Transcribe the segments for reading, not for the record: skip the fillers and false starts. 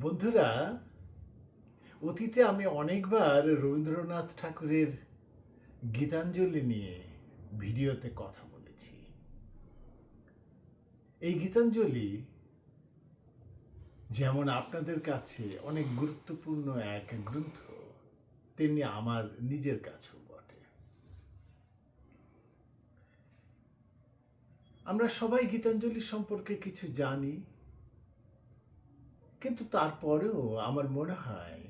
বন্ধুরা, অতীতে আমি অনেকবার রবীন্দ্রনাথ ঠাকুরের গীতাঞ্জলি নিয়ে ভিডিওতে কথা বলেছি। এই গীতাঞ্জলি যেমন আপনাদের কাছে অনেক গুরুত্বপূর্ণ এক গ্রন্থ, তেমনি আমার নিজের কাছেও বটে। আমরা সবাই গীতাঞ্জলি সম্পর্কে কিছু জানি, কিন্তু তারপরেও আমার মনে হয়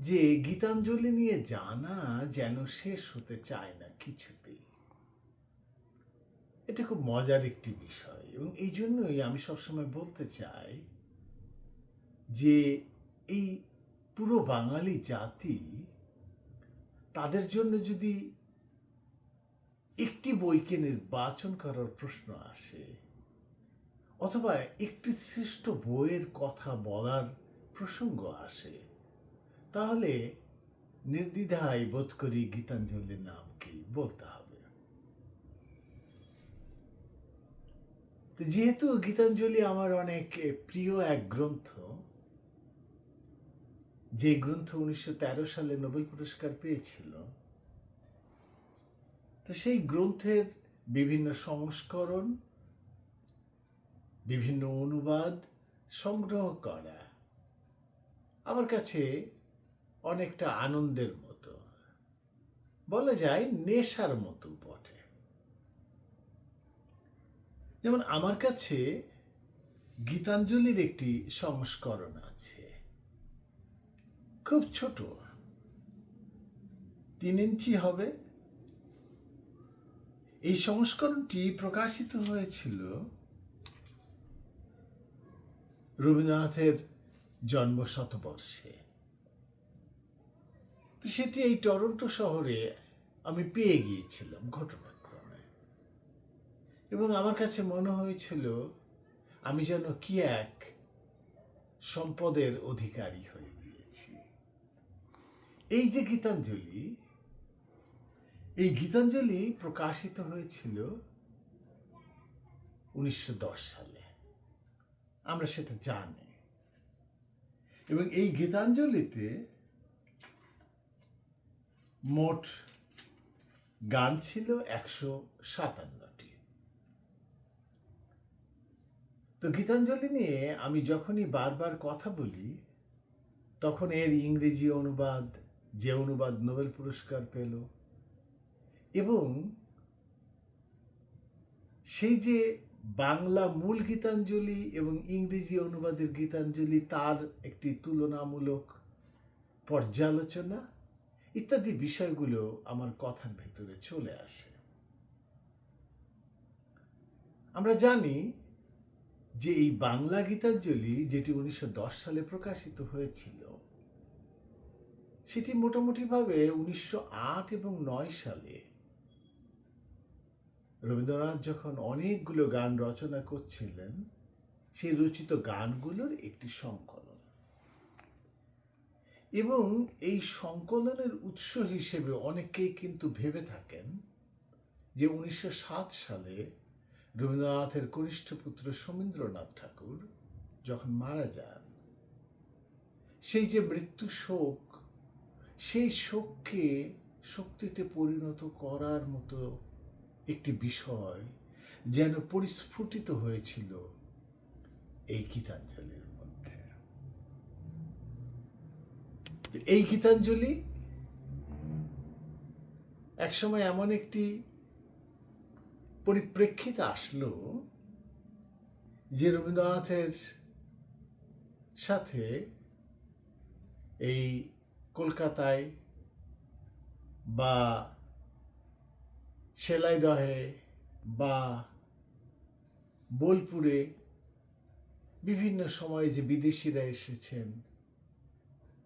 যে গীতাঞ্জলি নিয়ে জানা যেন শেষ হতে চায় না কিছুতেই। এটা খুব মজার একটি বিষয় এবং এই জন্যই আমি সবসময় বলতে চাই যে এই পুরো বাঙালি জাতি, তাদের জন্য যদি একটি বইকে নির্বাচন করার প্রশ্ন আসে অথবা একটি শ্রেষ্ঠ বইয়ের কথা বলার প্রসঙ্গ আসে, তাহলে নির্দ্বিধায় বোধ করি গীতাঞ্জলির নামকেই বলতে হবে। তো যেহেতু গীতাঞ্জলি আমার অনেক প্রিয় এক গ্রন্থ, যে গ্রন্থ 1913 সালে নোবেল পুরস্কার পেয়েছিল, তো সেই গ্রন্থের বিভিন্ন সংস্করণ, বিভিন্ন অনুবাদ সংগ্রহ করা আমার কাছে অনেকটা আনন্দের মতো, বলা যায় নেশার মতো বটে। যেমন আমার কাছে গীতাঞ্জলির একটি সংস্করণ আছে, খুব ছোট, 3 ইঞ্চি হবে। এই সংস্করণটি প্রকাশিত হয়েছিল রবীন্দ্রনাথের জন্ম শতবর্ষে। তো সেটি এই টরন্টো শহরে আমি পেয়ে গিয়েছিলাম ঘটনাক্রমে, এবং আমার কাছে মনে হয়েছিল আমি যেন কি এক সম্পদের অধিকারী হয়ে গিয়েছি। এই যে গীতাঞ্জলি, এই গীতাঞ্জলি প্রকাশিত হয়েছিল 1910 সালে, আমরা সেটা জানি। এবং এই গীতাঞ্জলিতে মোট গান ছিল 157টি। তো গীতাঞ্জলি নিয়ে আমি যখনই বারবার কথা বলি, তখন এর ইংরেজি অনুবাদ, যে অনুবাদ নোবেল পুরস্কার পেল, এবং সেই যে বাংলা মূল গীতাঞ্জলি এবং ইংরেজি অনুবাদের গীতাঞ্জলি, তার একটি তুলনামূলক পর্যালোচনা ইত্যাদি বিষয়গুলো আমার কথার ভেতরে চলে আসে। আমরা জানি যে এই বাংলা গীতাঞ্জলি, যেটি 1910 সালে প্রকাশিত হয়েছিল, সেটি মোটামুটিভাবে 1908 এবং 9 সালে রবীন্দ্রনাথ যখন অনেকগুলো গান রচনা করছিলেন, সেই রচিত গানগুলোর একটি সংকলন। এবং এই সংকলনের উৎস হিসেবে অনেকেই কিন্তু ভেবে থাকেন যে 1907 সালে রবীন্দ্রনাথের কনিষ্ঠ পুত্র শমীন্দ্রনাথ ঠাকুর যখন মারা যান, সেই যে মৃত্যু শোক, সেই শোককে শক্তিতে পরিণত করার মতো একটি বিষয় যেন পরিস্ফুটিত হয়েছিল এই গীতাঞ্জলির মধ্যে। এই গীতাঞ্জলি একসময় এমন একটি পরিপ্রেক্ষিতে আসলো যে রবীন্দ্রনাথের সাথে এই কলকাতায় বা সেলাইদহে বা বোলপুরে বিভিন্ন সময়ে যে বিদেশিরা এসেছেন,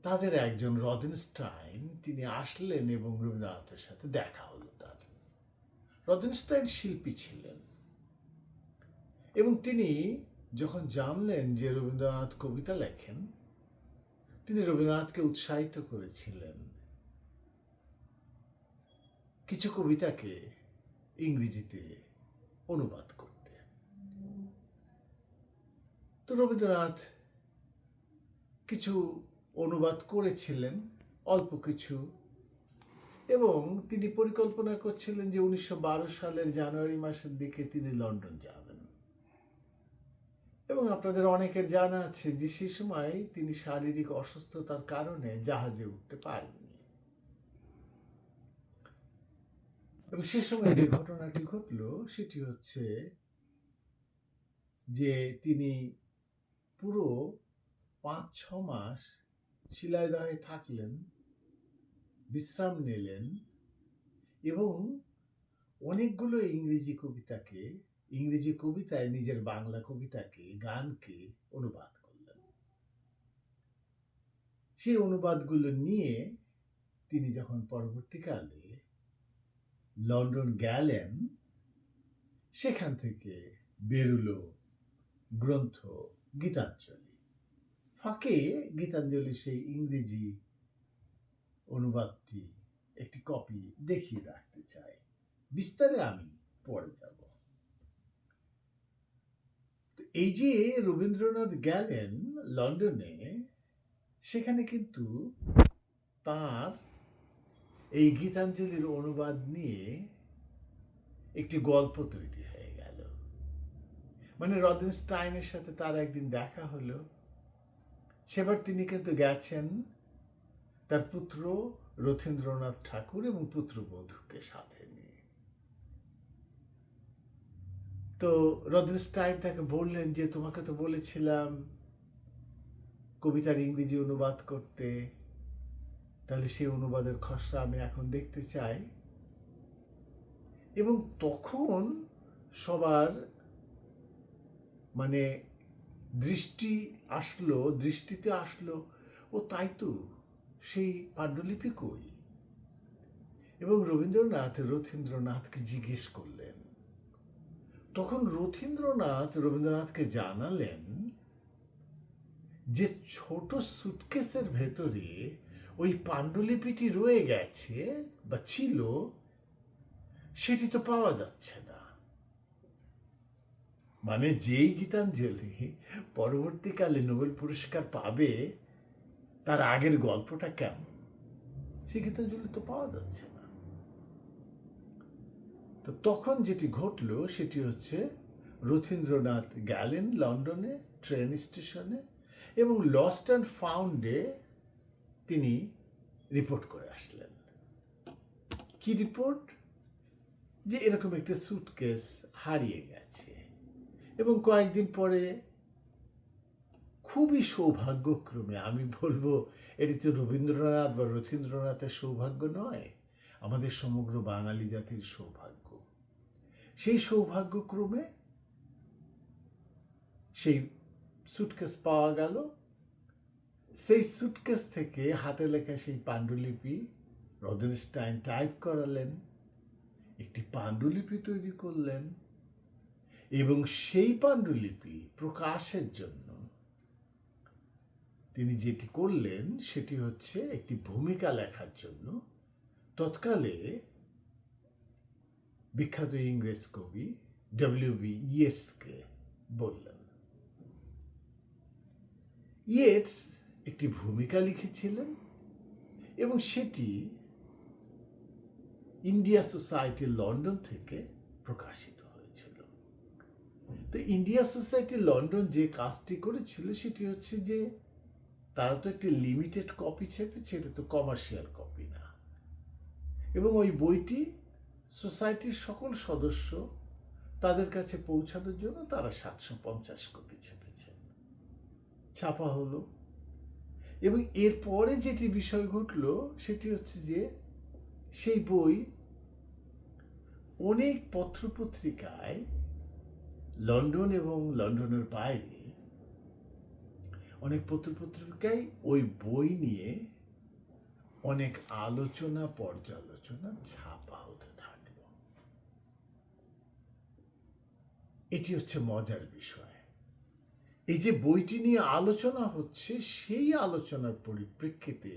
তাদের একজন রদেনস্টাইন, তিনি আসলেন এবং রবীন্দ্রনাথের সাথে দেখা হলো তার। রদেনস্টাইন শিল্পী ছিলেন, এবং তিনি যখন জানলেন যে রবীন্দ্রনাথ কবিতা লেখেন, তিনি রবীন্দ্রনাথকে উৎসাহিত করেছিলেন কিছু কবিতাকে ইংরেজিতে অনুবাদ করতে। তো রবীন্দ্রনাথ কিছু অনুবাদ করেছিলেন, অল্প কিছু, এবং তিনি পরিকল্পনা করছিলেন যে 1912 সালের জানুয়ারি মাসের দিকে তিনি লন্ডন যাবেন। এবং আপনাদের অনেকের জানা আছে যে সে সময় তিনি শারীরিক অসুস্থতার কারণে জাহাজে উঠতে পারেননি। এবং সে সময় যে ঘটনাটি ঘটল সেটি হচ্ছে যে তিনি পুরো 5-6 মাস শিলাইদহে থাকলেন, বিশ্রাম নিলেন এবং অনেকগুলো ইংরেজি কবিতায় নিজের বাংলা কবিতাকে, গানকে অনুবাদ করলেন। সেই অনুবাদগুলো নিয়ে তিনি যখন পরবর্তীকালে লন্ডন গেলেন, সেখান থেকে বেরুলো গ্রন্থ গীতাঞ্জলি। ফাঁকে গীতাঞ্জলি সেই ইংরেজি অনুবাদটি একটি কপি দেখিয়ে রাখতে চাই, বিস্তারে আমি পরে যাব। তো এই যে রবীন্দ্রনাথ গেলেন লন্ডনে, সেখানে কিন্তু তার এই গীতাঞ্জলির অনুবাদ নিয়ে একটি গল্প তৈরি হয়ে গেল। মানে রদিনস্টাইনের সাথে তার একদিন দেখা হলো, সেবার তিনি কিন্তু গেছেন তার পুত্র রথীন্দ্রনাথ ঠাকুর এবং পুত্রবধূকে সাথে নিয়ে। তো রদিনস্টাইন তাকে বললেন যে তোমাকে তো বলেছিলাম কবিতার ইংরেজি অনুবাদ করতে, তাহলে সেই অনুবাদের খসড়া আমি এখন দেখতে চাই। এবং তখন সবার মানে দৃষ্টিতে আসলো, ও তাই তো, সেই পাণ্ডুলিপি কই? এবং রথীন্দ্রনাথকে জিজ্ঞেস করলেন। তখন রবীন্দ্রনাথকে জানালেন যে ছোট সুটকেসের ভেতরে ওই পাণ্ডুলিপিটি রয়ে গেছে বা ছিল, সেটি তো পাওয়া যাচ্ছে না। মানে যেই গীতাঞ্জলি পরবর্তীকালে নোবেল পুরস্কার পাবে, তার আগের গল্পটা কেমন, সেই গীতাঞ্জলি তো পাওয়া যাচ্ছে না। তো তখন যেটি ঘটল সেটি হচ্ছে রথীন্দ্রনাথ গেলেন লন্ডনে ট্রেন স্টেশনে এবং লস্ট অ্যান্ড ফাউন্ডে তিনি রিপোর্ট করে আসলেন। কি রিপোর্ট? যে এরকম একটা সুটকেস হারিয়ে গেছে। এবং কয়েকদিন পরে খুবই সৌভাগ্যক্রমে, আমি বলবো এটি তো রবীন্দ্রনাথ বা রথীন্দ্রনাথের সৌভাগ্য নয়, আমাদের সমগ্র বাঙালি জাতির সৌভাগ্য। সেই সৌভাগ্যক্রমে সেই সুটকেস পাওয়া গেল। সেই সুটকেস থেকে হাতে লেখা সেই পাণ্ডুলিপি রদিনস্টাইন টাইপ করালেন, একটি পাণ্ডুলিপি তৈরি করলেন এবং সেই পাণ্ডুলিপি প্রকাশের জন্য তিনি যেটি করলেন সেটি হচ্ছে একটি ভূমিকা লেখার জন্য তৎকালে বিখ্যাত ইংরেজ কবি ডব্লিউ.বি. ইয়েটসকে বললেন। ইয়েটস একটি ভূমিকা লিখেছিলেন এবং সেটি ইন্ডিয়া সোসাইটি লন্ডন থেকে প্রকাশিত হয়েছিল। তো ইন্ডিয়া সোসাইটি লন্ডন যে কাজটি করেছিল সেটি হচ্ছে যে তারা তো একটি লিমিটেড কপি ছেপেছে, এটা তো কমার্শিয়াল কপি না। এবং ওই বইটি সোসাইটির সকল সদস্য তাদের কাছে পৌঁছানোর জন্য তারা 750 কপি ছেপেছেন, ছাপা হলো। এবং এরপরে যেটি বিষয় ঘটল সেটি হচ্ছে যে সেই বই অনেক পত্রপত্রিকায় লন্ডন এবং লন্ডনের বাইরে অনেক পত্রপত্রিকায় ওই বই নিয়ে অনেক আলোচনা পর্যালোচনা ছাপা হতে থাকলো। এটি হচ্ছে মজার বিষয়। এই যে বইটি নিয়ে আলোচনা হচ্ছে, সেই আলোচনার পরিপ্রেক্ষিতে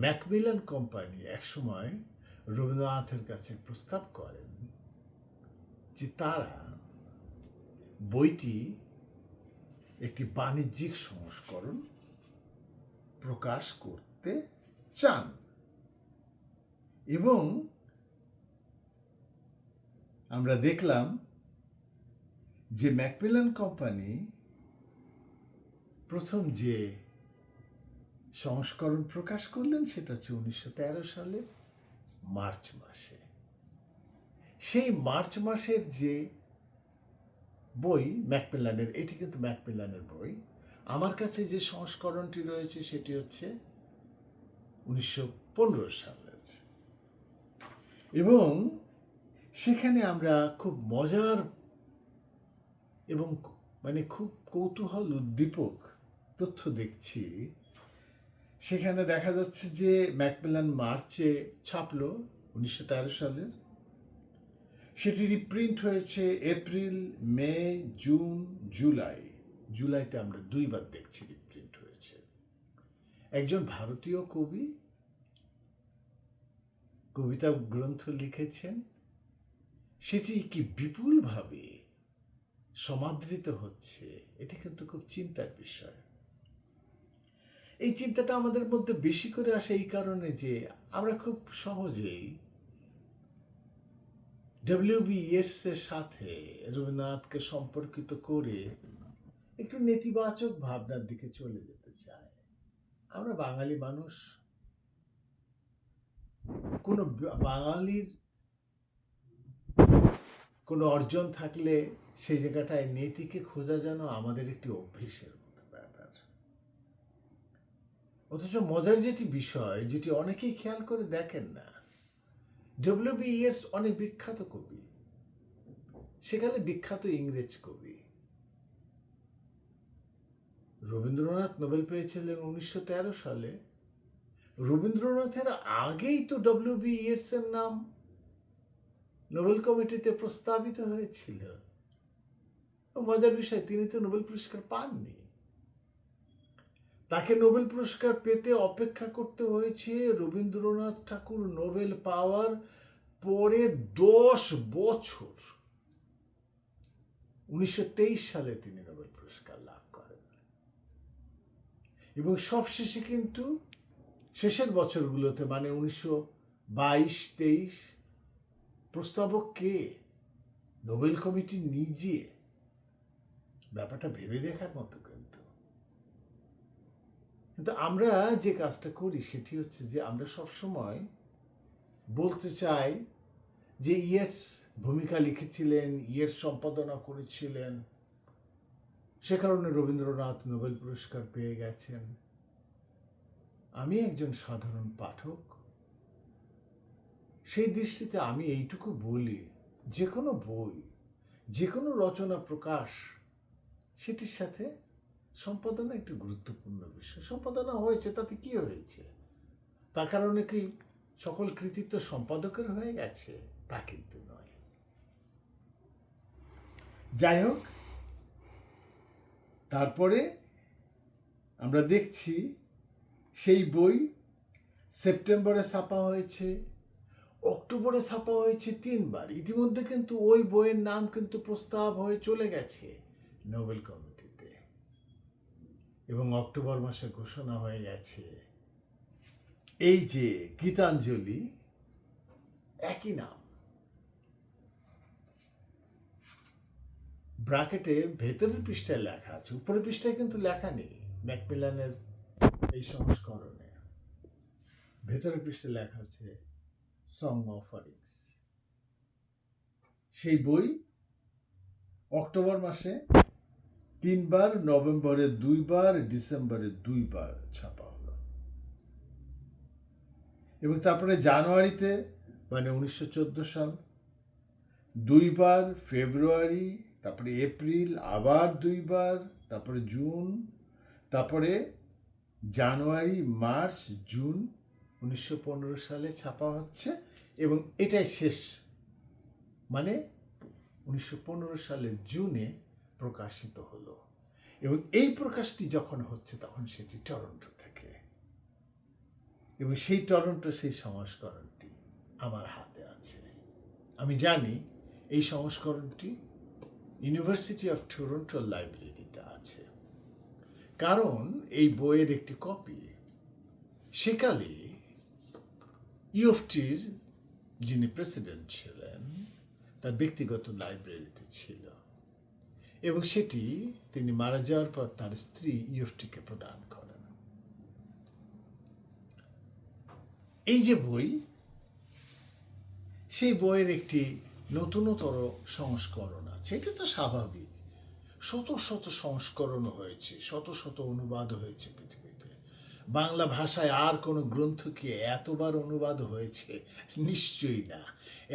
ম্যাকমিলান কোম্পানি একসময় রবীন্দ্রনাথের কাছে প্রস্তাব করেন যে তারা বইটি একটি বাণিজ্যিক সংস্করণ প্রকাশ করতে চান। এবং আমরা দেখলাম যে ম্যাকমিলান কোম্পানি প্রথম যে সংস্করণ প্রকাশ করলেন সেটা হচ্ছে 1913 সালের মার্চ মাসে। সেই মার্চ মাসের যে বই ম্যাকমিলানের, এটি কিন্তু ম্যাকমিলানের বই, আমার কাছে যে সংস্করণটি রয়েছে সেটি হচ্ছে 1915 সালের। এবং সেখানে আমরা খুব মজার এবং খুব কৌতূহল উদ্দীপক তথ্য দেখছি। সেখানে দেখা যাচ্ছে যে ম্যাকমিলান মার্চে ছাপলো 1913 সালের, সেটি রিপ্রিন্ট হয়েছে এপ্রিল, মে, জুন, জুলাই। জুলাইতে আমরা 2 বার দেখছি রিপ্রিন্ট হয়েছে। একজন ভারতীয় কবি কবিতা গ্রন্থ লিখেছেন, সেটি কি বিপুলভাবে সমাদৃত হচ্ছে, এটি কিন্তু খুব চিন্তার বিষয়। এই চিন্তাটা আমাদের মধ্যে বেশি করে আসে এই কারণে যে আমরা খুব সহজেই ডব্লিউ.বি. ইয়েটসের সাথে রবীন্দ্রনাথকে সম্পর্কিত করে একটু নেতিবাচক ভাবনার দিকে চলে যেতে চাই। আমরা বাঙালি মানুষ, কোনো বাঙালির কোনো অর্জন থাকলে সেই জায়গাটায় নেতিকে খোঁজা যেন আমাদের একটি অভ্যেসের মতো ব্যাপার। অথচ মজার যেটি বিষয়, যেটি অনেকেই খেয়াল করে দেখেন না, ডব্লিউ.বি. ইয়েটস অনেক বিখ্যাত কবি, সেখানে বিখ্যাত ইংরেজ কবি। রবীন্দ্রনাথ নোবেল পেয়েছিলেন 1913 সালে। রবীন্দ্রনাথের আগেই তো ডব্লিউ.বি. ইয়েটসের নাম নোবেল কমিটিতে প্রস্তাবিত হয়েছিল। মজার বিষয়, তিনি তো নোবেল পুরস্কার পাননি। তাকে নোবেল পুরস্কার পেতে অপেক্ষা করতে হয়েছে রবীন্দ্রনাথ ঠাকুর নোবেল পাওয়ার পরে 10 বছর। 1923 সালে তিনি নোবেল পুরস্কার লাভ করেন। এবং সবশেষে কিন্তু শেষের বছরগুলোতে, 1922-23, প্রস্তাবক কে? নোবেল কমিটি নিজে। ব্যাপারটা ভেবে দেখার মতো। কিন্তু আমরা যে কাজটা করি সেটি হচ্ছে যে আমরা সবসময় বলতে চাই যে ইয়েটস ভূমিকা লিখেছিলেন, ইয়েটস সম্পাদনা করেছিলেন, সে কারণে রবীন্দ্রনাথ নোবেল পুরস্কার পেয়ে গেছেন। আমি একজন সাধারণ পাঠক, সেই দৃষ্টিতে আমি এইটুকু বলি, যে কোনো বই, যে কোনো রচনা প্রকাশ, সেটির সাথে সম্পাদনা একটি গুরুত্বপূর্ণ বিষয়। সম্পাদনা হয়েছে, তাতে কি হয়েছে? তার কারণে কি সকল কৃতিত্ব সম্পাদকের হয়ে গেছে? তা কিন্তু নয়। যাই হোক, তারপরে আমরা দেখছি সেই বই সেপ্টেম্বরে ছাপা হয়েছে, অক্টোবরে ছাপা হয়েছে 3 বার। ইতিমধ্যে কিন্তু ওই বইয়ের নাম কিন্তু প্রস্তাব হয়ে চলে গেছে নোবেল কমিটিতে, এবং অক্টোবর মাসে ঘোষণা হয়ে গেছে এই যে গীতাঞ্জলি, একই নাম। ব্র্যাকেটে ভেতরের পৃষ্ঠায় লেখা আছে, উপরের পৃষ্ঠায় কিন্তু লেখা নেই। ম্যাকমিলানের এই সংস্করণে ভেতরের পৃষ্ঠায় লেখা আছে সং অফারিংস। সেই বই অক্টোবর মাসে 3 বার, নভেম্বরে 2 বার, ডিসেম্বরে 2 বার ছাপা হলো। এবং তারপরে জানুয়ারিতে, 1914 সাল, 2 বার, ফেব্রুয়ারি, তারপরে এপ্রিল, আবার 2 বার, তারপরে জুন, তারপরে জানুয়ারি, মার্চ, জুন 1915 সালে ছাপা হচ্ছে। এবং এটাই শেষ, 1915 সালের জুনে প্রকাশিত হলো। এবং এই প্রকাশটি যখন হচ্ছে তখন সেটি টরন্টো থেকে, এবং সেই টরন্টো সেই সংস্করণটি আমার হাতে আছে। আমি জানি এই সংস্করণটি ইউনিভার্সিটি অফ টরন্টোর লাইব্রেরিতে আছে, কারণ এই বইয়ের একটি কপি সেকালে ইউএফটির যিনি প্রেসিডেন্ট ছিলেন তার ব্যক্তিগত লাইব্রেরিতে ছিল, এবং সেটি তিনি মারা যাওয়ার পর তার স্ত্রী ইউএফটিকে প্রদান করেন। এই যে বই, সেই বইয়ের একটি নতুনতর সংস্করণ আছে। এটা তো স্বাভাবিক, শত শত সংস্করণ হয়েছে, শত শত অনুবাদ হয়েছে পৃথিবীতে। বাংলা ভাষায় আর কোনো গ্রন্থ কি এতবার অনুবাদ হয়েছে? নিশ্চয়ই না।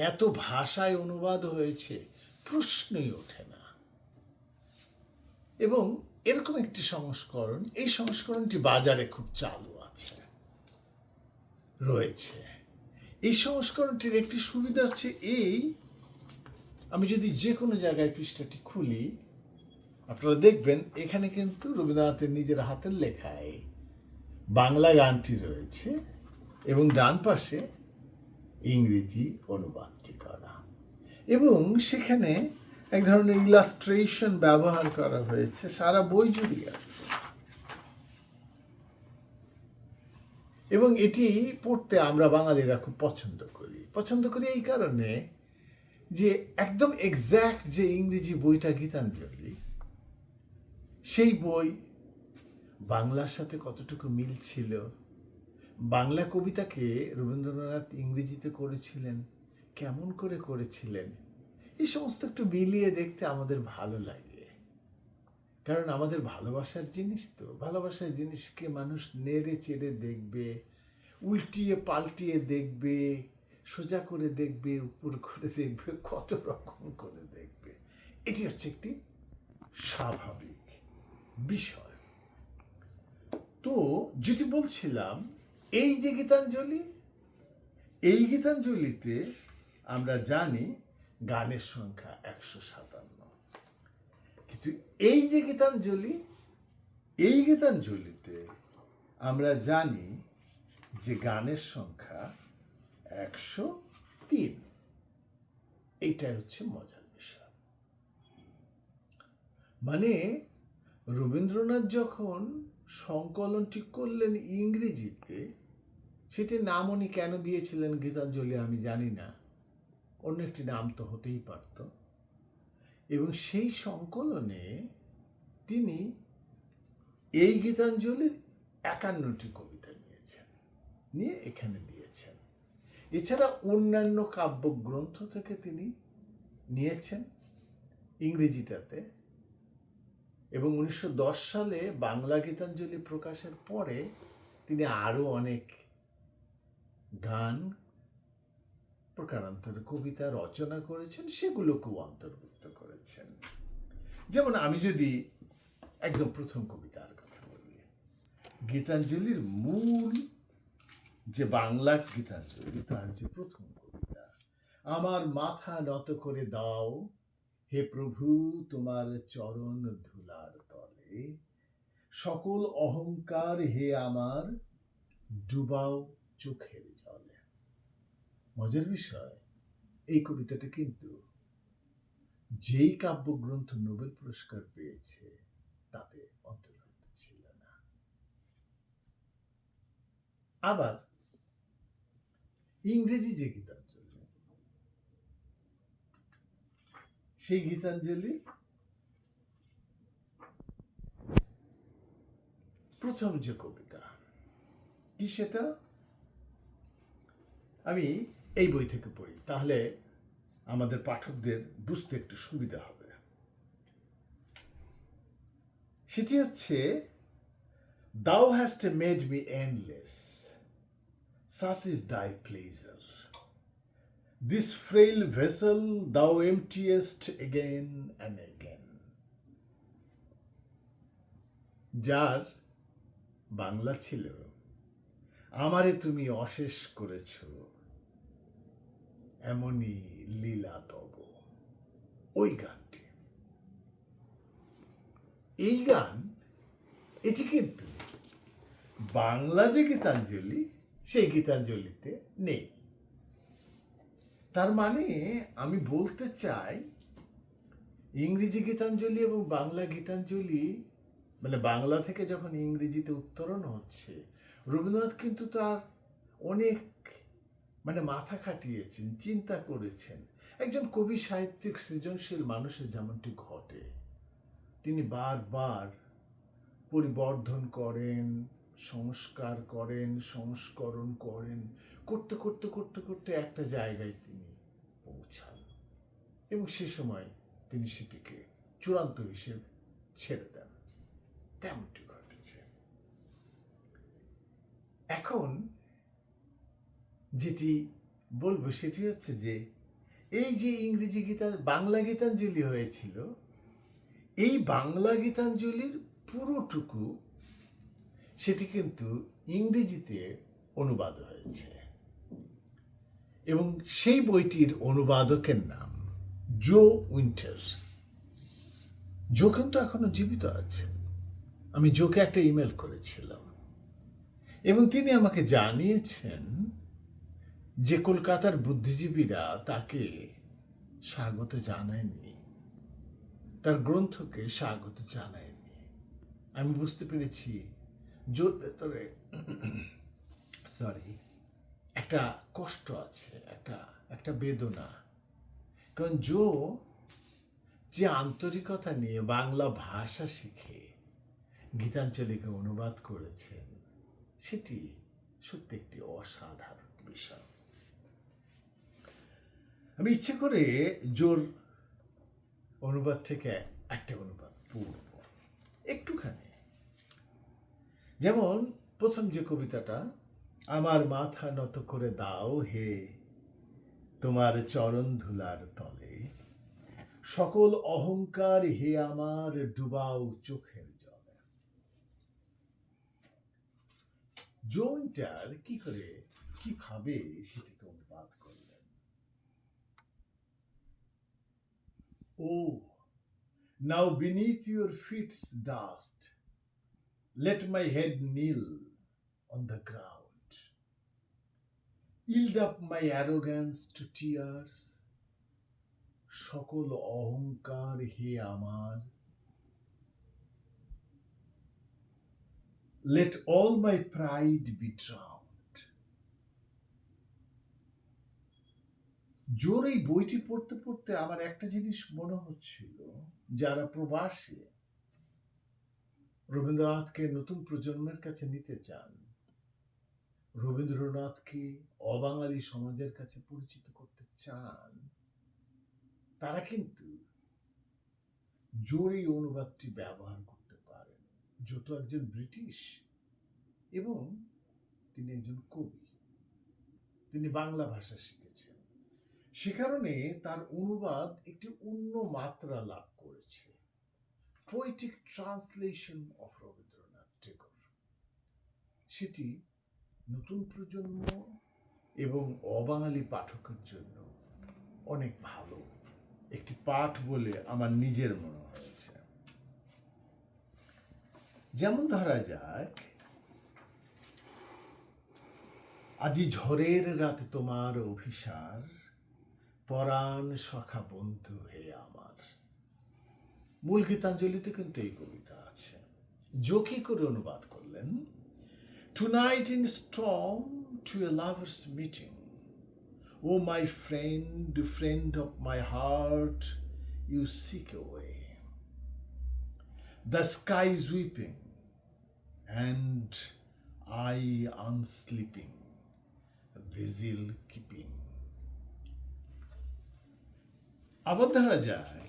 এত ভাষায় অনুবাদ হয়েছে, প্রশ্নই ওঠে না। এবং এরকম একটি সংস্করণ, এই সংস্করণটি বাজারে খুব চালু আছে, রয়েছে। এই সংস্করণটির একটি সুবিধা হচ্ছে এই, আমি যদি যে কোনো জায়গায় পৃষ্ঠাটি খুলি, আপনারা দেখবেন এখানে কিন্তু রবীন্দ্রনাথের নিজের হাতের লেখায় বাংলা গানটি রয়েছে এবং ডান পাশে ইংরেজি অনুবাদটি করা, এবং সেখানে এক ধরনের ইলাস্ট্রেশন ব্যবহার করা হয়েছে, সারা বই জুড়ে আছে। এবং এটি পড়তে আমরা বাঙালিরা খুব পছন্দ করি এই কারণে যে একদম এক্স্যাক্ট যে ইংরেজি বইটা গীতাঞ্জলি, সেই বই বাংলার সাথে কতটুকু মিল ছিল, বাংলা কবিতাকে রবীন্দ্রনাথ ইংরেজিতে করেছিলেন, কেমন করে করেছিলেন, এই সমস্ত একটু মিলিয়ে দেখতে আমাদের ভালো লাগে। কারণ আমাদের ভালোবাসার জিনিস তো, ভালোবাসার জিনিসকে মানুষ নেড়ে চেড়ে দেখবে, উল্টিয়ে পাল্টিয়ে দেখবে, সোজা করে দেখবে, উপর করে দেখবে, কত রকম করে দেখবে। এটি হচ্ছে একটি স্বাভাবিক বিষয়। তো যেটি বলছিলাম, এই যে গীতাঞ্জলি, এই গীতাঞ্জলিতে আমরা জানি গানের সংখ্যা 157, কিন্তু এই যে গীতাঞ্জলি, এই গীতাঞ্জলিতে আমরা জানি যে গানের সংখ্যা 103। এইটাই হচ্ছে মজার বিষয়। মানে রবীন্দ্রনাথ যখন সংকলনটি করলেন ইংরেজিতে, সেটির নাম উনি কেন দিয়েছিলেন গীতাঞ্জলি আমি জানি না, অন্য একটি নাম তো হতেই পারত। এবং সেই সংকলনে তিনি এই গীতাঞ্জলির 51টি কবিতা নিয়ে এখানে দিয়েছেন। এছাড়া অন্যান্য কাব্যগ্রন্থ থেকে তিনি নিয়েছেন ইংরেজিটাতে, এবং 1910 সালে বাংলা গীতাঞ্জলি প্রকাশের পরে তিনি আরো অনেক গান, প্রকারান্তরে কবিতা রচনা করেছেন, সেগুলোকেও অন্তর্ভুক্ত করেছেন। যেমন আমি যদি একদম প্রথম কবিতার কথা বলি, গীতাঞ্জলির মূল যে বাংলা গীতাঞ্জলি, তার যে প্রথম কবিতা, আমার মাথা নত করে দাও হে প্রভু তোমার চরণ ধুলার তলে, সকল অহংকার হে আমার ডুবাও চোখের জলে। মজার বিষয়, এই কবিতাটা কিন্তু যেই কাব্যগ্রন্থ নোবেল পুরস্কার পেয়েছে তাতে অন্তর্ভুক্ত ছিল না। আবার ইংরেজি যে গীতাঞ্জলি, সেই গীতাঞ্জলি প্রথম যে কবিতা কি, সেটা আমি এই বই থেকে পড়ি, তাহলে আমাদের পাঠকদের বুঝতে একটু সুবিধা হবে। সেটি হচ্ছে, Thou hast made me endless, such is thy pleasure. This frail vessel thou emptiest again and again. যার বাংলা ছিল, আমারে তুমি অশেষ করেছ, এমনই লীলা তব। ওই গানটি, এই গান, এটি কিন্তু বাংলা যে গীতাঞ্জলি, সেই গীতাঞ্জলিতে নেই। তার মানে আমি বলতে চাই, ইংরেজি গীতাঞ্জলি এবং বাংলা গীতাঞ্জলি, মানে বাংলা থেকে যখন ইংরেজিতে উত্তরণ হচ্ছে, রবীন্দ্রনাথ কিন্তু তার অনেক মাথা খাটিয়েছেন, চিন্তা করেছেন। একজন কবি, সাহিত্যিক, সৃজনশীল মানুষের যেমনটি ঘটে, তিনি বারবার পরিবর্ধন করেন, সংস্কার করেন, সংস্করণ করেন, করতে করতে করতে করতে একটা জায়গায় তিনি পৌঁছান এবং সে সময় তিনি সেটিকে চূড়ান্ত হিসেবে ছেড়ে দেন। তেমনটি ঘটেছে। এখন যেটি বলবো সেটি হচ্ছে যে এই যে ইংরেজি বাংলা গীতাঞ্জলি হয়েছিল, এই বাংলা গীতাঞ্জলির পুরোটুকু সেটি কিন্তু ইংরেজিতে অনুবাদ হয়েছে এবং সেই বইটির অনুবাদকের নাম জো উইন্টার। জো কিন্তু এখনো জীবিত আছেন। আমি জোকে একটা ইমেল করেছিলাম এবং তিনি আমাকে জানিয়েছেন যে কলকাতার বুদ্ধিজীবীরা তাকে স্বাগত জানায়নি, তার গ্রন্থকে স্বাগত জানায়নি। আমি বুঝতে পেরেছি জোর ভেতরে একটা কষ্ট আছে, একটা বেদনা। কারণ জো যে আন্তরিকতা নিয়ে বাংলা ভাষা শিখে গীতাঞ্জলিকে অনুবাদ করেছেন, সেটি সত্যি একটি অসাধারণ বিষয়। আমি ইচ্ছে করে জোর অনুবাদ থেকে একটা অনুবাদ পড়ব একটুখানি। যেমন প্রথম যে কবিতাটা, আমার মাথা নত করে দাও হে তোমার চরণ ধুলার তলে, সকল অহংকার হে আমার ডুবাও চোখের জলে। জো উইন্টার কিভাবে সেটিকে অনুবাদ করলেন? Oh, now beneath your feet's dust, let my head kneel on the ground. Yield up my arrogance to tears. সকল অহংকার হে আমার, let all my pride be drowned. জোর এই বইটি পড়তে পড়তে আমার একটা জিনিস মনে হচ্ছিল, যারা প্রবাসী রবীন্দ্রনাথকে নতুন প্রজন্মের কাছে নিতে চান, রবীন্দ্রনাথকে অবাঙালি সমাজের কাছে পরিচিত করতে চান, তারা কিন্তু জোর এই অনুবাদটি ব্যবহার করতে পারেন। জো তো একজন ব্রিটিশ এবং তিনি একজন কবি, তিনি বাংলা ভাষা শিখেছেন, সে কারণে তার অনুবাদ একটি অন্য মাত্রা লাভ করেছে। Poetic translation of Rabindranath Tagore, সেটি নতুন প্রজন্ম এবং অবাঙালি পাঠকের জন্য অনেক ভালো একটি পাঠ বলে আমার নিজের মনে হয়েছে। যেমন ধরা যাক, আজি ঝড়ের রাতে তোমার অভিসার, পরাণ সখা বন্ধু হে আমার। মূল গীতাঞ্জলিতে কিন্তু এই কবিতা আছে। জো কি করে অনুবাদ করলেন? Tonight in storm to a lover's meeting, oh my friend, friend of my heart, you seek away. The sky is weeping and I unsleeping, vigil keeping. আবার ধরা যায়,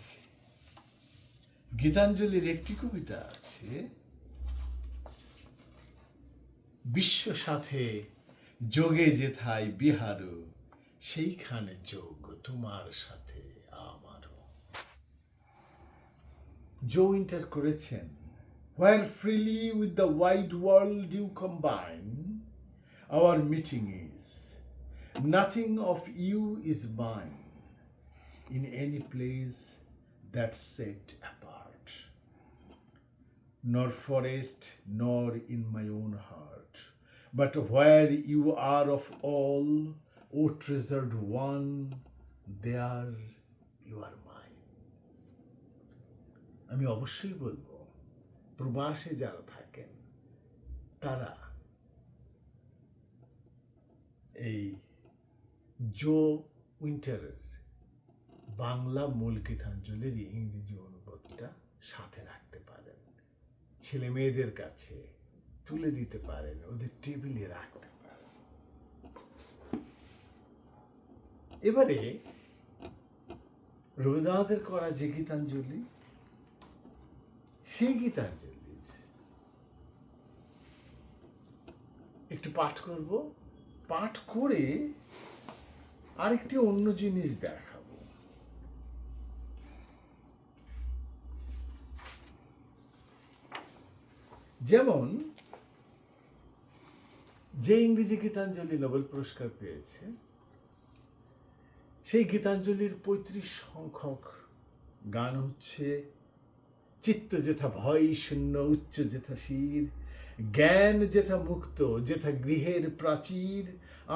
গীতাঞ্জলির একটি কবিতা আছে, বিশ্ব সাথে যোগে যেথায় বিহার, সেইখানে যোগ তোমার সাথে আমারও। জো উইন্টার করেছেন, where freely with the wide world you combine, our meeting is, nothing of you is mine, in any place that's set apart, nor forest, nor in my own heart, but where you are of all, O treasured one, there you are mine. আমি অবশ্যই বলবো, প্রবাসে যারা থাকেন তারা এই জো উইন্টারের বাংলা মূল গীতাঞ্জলির ইংরেজি অনুবাদটা সাথে রাখতে পারেন, ছেলে মেয়েদের কাছে তুলে দিতে পারেন, ওদের টেবিলে রাখতে পারেন। এবারে রবীন্দ্রনাথের করা যে গীতাঞ্জলি, সেই গীতাঞ্জলির একটু পাঠ করব, পাঠ করে আরেকটি অন্য জিনিস দেখাবো। যেমন যে ইংরেজি গীতাঞ্জলি নোবেল পুরস্কার পেয়েছে, সেই গীতাঞ্জলির ৩৫ সংখ্যক গান হচ্ছে: চিত্ত যেথা ভয় শূন্য, উচ্চ যেথা শির, জ্ঞান যেথা মুক্ত, যেথা গৃহের প্রাচীর,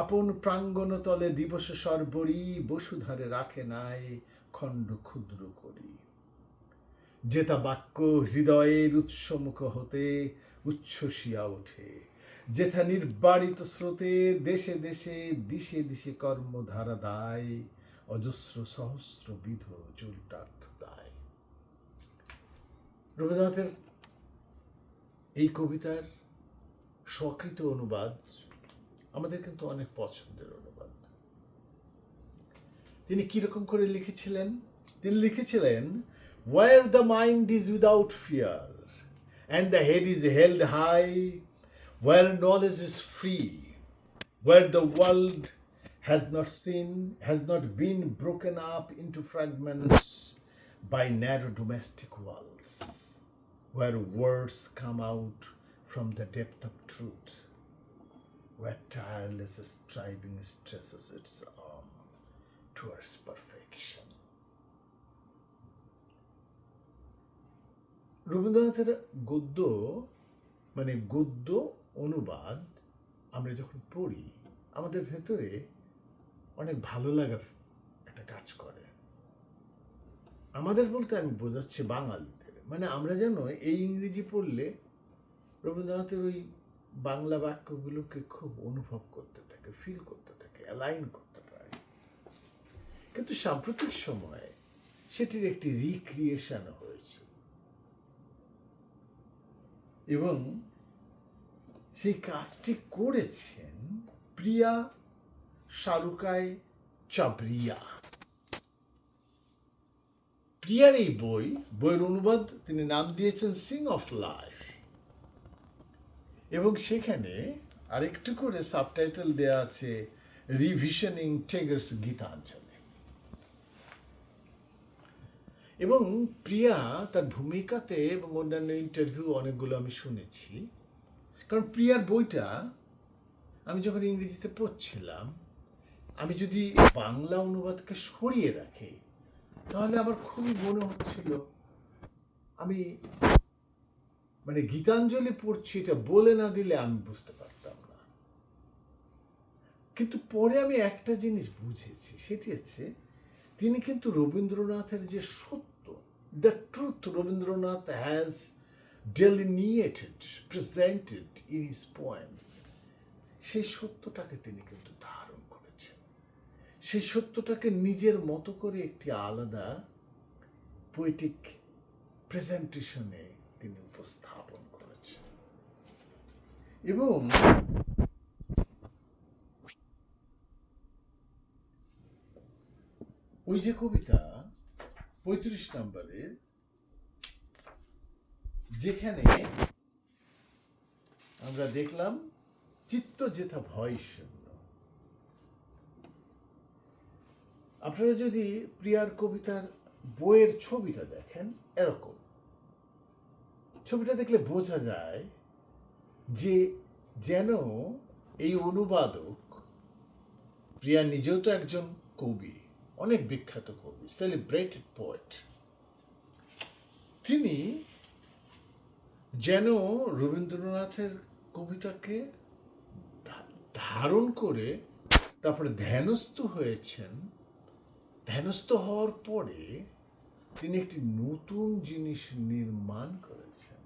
আপন প্রাঙ্গণ তলে দিবস সর্বরি, বসুধারে রাখে নাই খণ্ড ক্ষুদ্র করি, যেথা বাক্য হৃদয়ের উৎসমুখ হতে উচ্ছ্বসিয়া ওঠে, যেথা নির্বাড়িত স্রোতে দেশে দেশে দিশে দিশে কর্মধারা দায়, অজস্র সহস্র বিধ চরিতার্থ দায়। রবীন্দ্রনাথের এই কবিতার স্বকৃত অনুবাদ আমাদের কিন্তু অনেক পছন্দের অনুবাদ। তিনি কিরকম করে লিখেছিলেন? তিনি লিখেছিলেন, where the mind is without fear and the head is held high, where knowledge is free, where the world has not been broken up into fragments by narrow domestic walls, where words come out from the depth of truth, where tireless striving stresses its arm towards perfection. রবীন্দ্রনাথের গদ্য অনুবাদ আমরা যখন পড়ি, আমাদের ভেতরে অনেক ভালো লাগার একটা কাজ করে। আমাদের বলতে আমি বোঝাচ্ছি বাঙালিদের, আমরা যেন এই ইংরেজি পড়লে রবীন্দ্রনাথের ওই বাংলা বাক্যগুলোকে খুব অনুভব করতে থাকে, ফিল করতে থাকে, অ্যালাইন করতে পারে। কিন্তু সাম্প্রতিক সময়ে সেটির একটি রিক্রিয়েশন হয়েছে, এবং সেই কাজটি করেছেন প্রিয়া শারুকায় চাবরিয়া। প্রিয়ার এই বইয়ের অনুবাদ তিনি নাম দিয়েছেন সিং অফ লাইফ, এবং সেখানে আরেকটু করে সাবটাইটেল দেয়া আছে রিভিশনিং টেগার্স গীতাঞ্জলি। এবং প্রিয়া তার ভূমিকাতে এবং অন্যান্য ইন্টারভিউ অনেকগুলো আমি শুনেছি, কারণ প্রিয়ার বইটা আমি যখন ইংরেজিতে পড়ছিলাম, আমি যদি বাংলা অনুবাদকে সরিয়ে রাখি, তাহলে আমার খুবই মনে হচ্ছিল আমি গীতাঞ্জলি পড়ছি, এটা বলে না দিলে আমি বুঝতে পারতাম না। কিন্তু পরে আমি একটা জিনিস বুঝেছি, সেটি হচ্ছে তিনি কিন্তু রবীন্দ্রনাথের যে সত্য, the truth Rabindranath has delineated, presented in his poems, সেই সত্যটাকে তিনি কিন্তু ধারণ করেছেন। সেই সত্যটাকে নিজের মতো করে একটি আলাদা পোয়েটিক প্রেজেন্টেশনে তিনি উপস্থাপন করেছেন। এবং ওই যে কবিতা ৩৫ নম্বরের, যেখানে আমরা দেখলাম চিত্ত যেথা ভয় শূন্য, আপনারা যদি প্রিয়ার কবিতার বইয়ের ছবিটা দেখেন, এরকম ছবিটা দেখলে বোঝা যায় যে যেন এই অনুবাদক, প্রিয়া নিজেও তো একজন কবি, অনেক বিখ্যাত কবি, সেলিব্রেটেড পোয়েট, তিনি যেন রবীন্দ্রনাথের কবিতাকে ধারণ করে তারপরে ধ্যানস্থ হয়েছেন। ধ্যানস্থ হওয়ার পরে তিনি একটি নতুন জিনিস নির্মাণ করেছেন।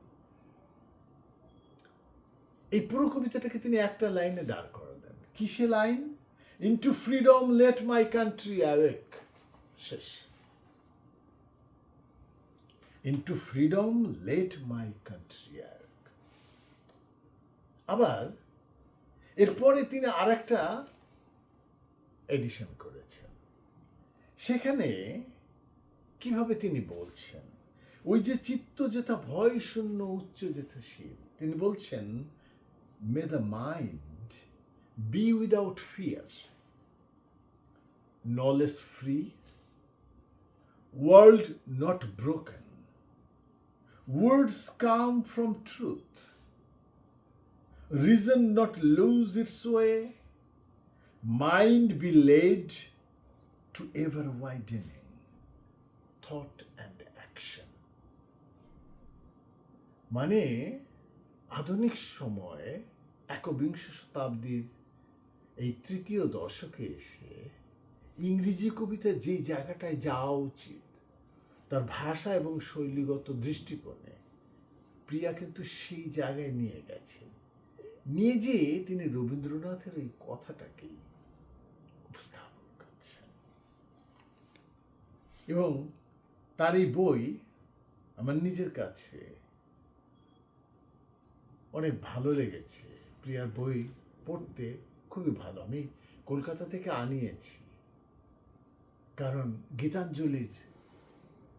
এই পুরো কবিতাটাকে তিনি একটা লাইনে দাঁড় করালেন। কি সে লাইন? Into freedom let my country awake. শেষ। Into freedom let my country awake. আবার এরপরে তিনি আরেকটা এডিশন করেছেন। সেখানে কিভাবে তিনি বলছেন, ওই যে চিত্ত যেথা ভয় শূন্য উচ্চ যেথাশীল, তিনি বলছেন, may the mind be without fear, knowledge free, world not broken, words come from truth, reason not lose its way, mind be led to ever widening thought and action. মানে আধুনিক সময়ে একবিংশ শতাব্দীর এই তৃতীয় দশকে এসে ইংরেজি কবিতার যেই জায়গাটায় যাওয়া উচিত তার ভাষা এবং শৈলীগত দৃষ্টিকোণে প্রিয়া কিন্তু সেই জায়গায় নিয়ে গেছেন। নিয়ে যেয়ে তিনি রবীন্দ্রনাথের ওই কথাটাকেই উপস্থাপন করছেন। এবং তার এই বই আমার নিজের কাছে অনেক ভালো লেগেছে। প্রিয়ার বই পড়তে খুবই ভালো। আমি কলকাতা থেকে আনিয়েছি, কারণ গীতাঞ্জলি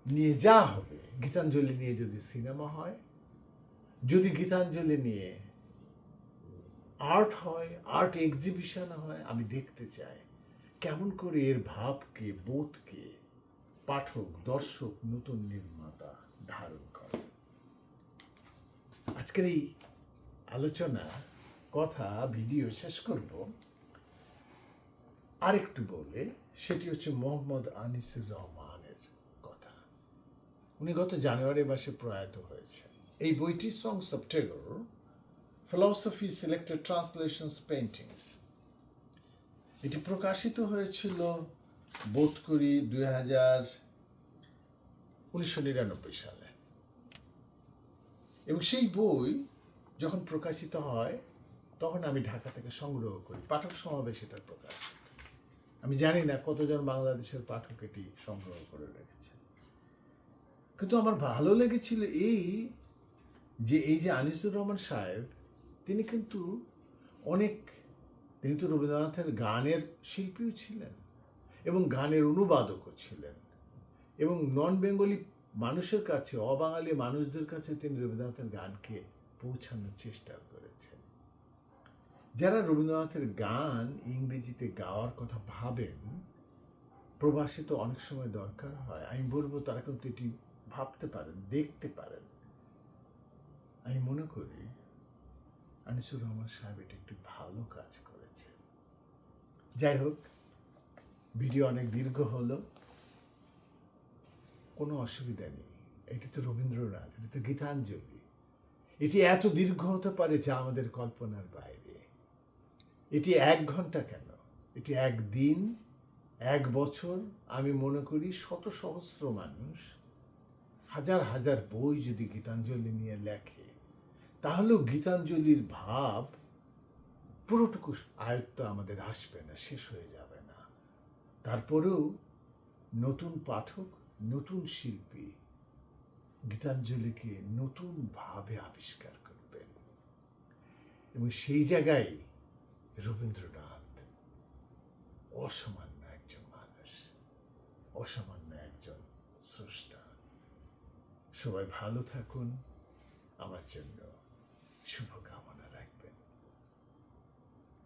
নিয়ে যা হবে, গীতাঞ্জলি নিয়ে যদি সিনেমা হয়, যদি গীতাঞ্জলি নিয়ে আর্ট হয়, আর্ট এক্সিবিশন হয়, আমি দেখতে চাই কেমন করে এর ভাবকে, বোধকে পাঠক, দর্শক, নতুন নির্মাতা ধারণ করে। আজকের এই আলোচনা, কথা, ভিডিও শেষ করব আরেকটু বলে, সেটি হচ্ছে মোহাম্মদ আনিসুর রহমানের কথা। উনি গত জানুয়ারি মাসে প্রয়াত হয়েছেন। এই বইটি songs of Tagore, philosophy selected translations paintings, এটি প্রকাশিত হয়েছিল বোধ করি 1999 সালে। এবং সেই বই যখন প্রকাশিত হয় তখন আমি ঢাকা থেকে সংগ্রহ করি। পাঠক সমাবেশ এটার প্রকাশ। আমি জানি না কতজন বাংলাদেশের পাঠক এটি সংগ্রহ করে রেখেছে, কিন্তু আমার ভালো লেগেছিল এই যে আনিসুর রহমান সাহেব, তিনি কিন্তু তিনি তো রবীন্দ্রনাথের গানের শিল্পীও ছিলেন এবং গানের অনুবাদকও ছিলেন, এবং নন বেঙ্গলি মানুষের কাছে, অবাঙালি মানুষদের কাছে তিনি রবীন্দ্রনাথের গানকে পৌঁছানোর চেষ্টা করেছেন। যারা রবীন্দ্রনাথের গান ইংরেজিতে গাওয়ার কথা ভাবেন, প্রবাসী তো অনেক সময় দরকার হয়, আমি বলবো তারা কিন্তু এটি ভাবতে পারেন, দেখতে পারেন। আমি মনে করি আনিসুর রহমান সাহেব এটি একটি ভালো কাজ করেছে। যাই হোক, ভিডিও অনেক দীর্ঘ হলো, কোনো অসুবিধা নেই। এটি তো রবীন্দ্রনাথ, এটি তো গীতাঞ্জলি। এটি এত দীর্ঘ হতে পারে যা আমাদের কল্পনার বাইরে। এটি 1 ঘন্টা কেন, এটি 1 দিন, 1 বছর, আমি মনে করি শত সহস্র মানুষ, হাজার হাজার বই যদি গীতাঞ্জলি নিয়ে লেখে, তাহলেও গীতাঞ্জলির ভাব পুরোটুকু আয়ত্ত আমাদের আসবে না, শেষ হয়ে যাবে না। তারপরেও নতুন পাঠক, নতুন শিল্পী গীতাঞ্জলিকে নতুনভাবে আবিষ্কার করবেন। এবং সেই জায়গায় রবীন্দ্রনাথ অসামান্য একজন মানুষ, অসামান্য একজন স্রষ্টা। সবাই ভালো থাকুন, আমার জন্য শুভকামনা।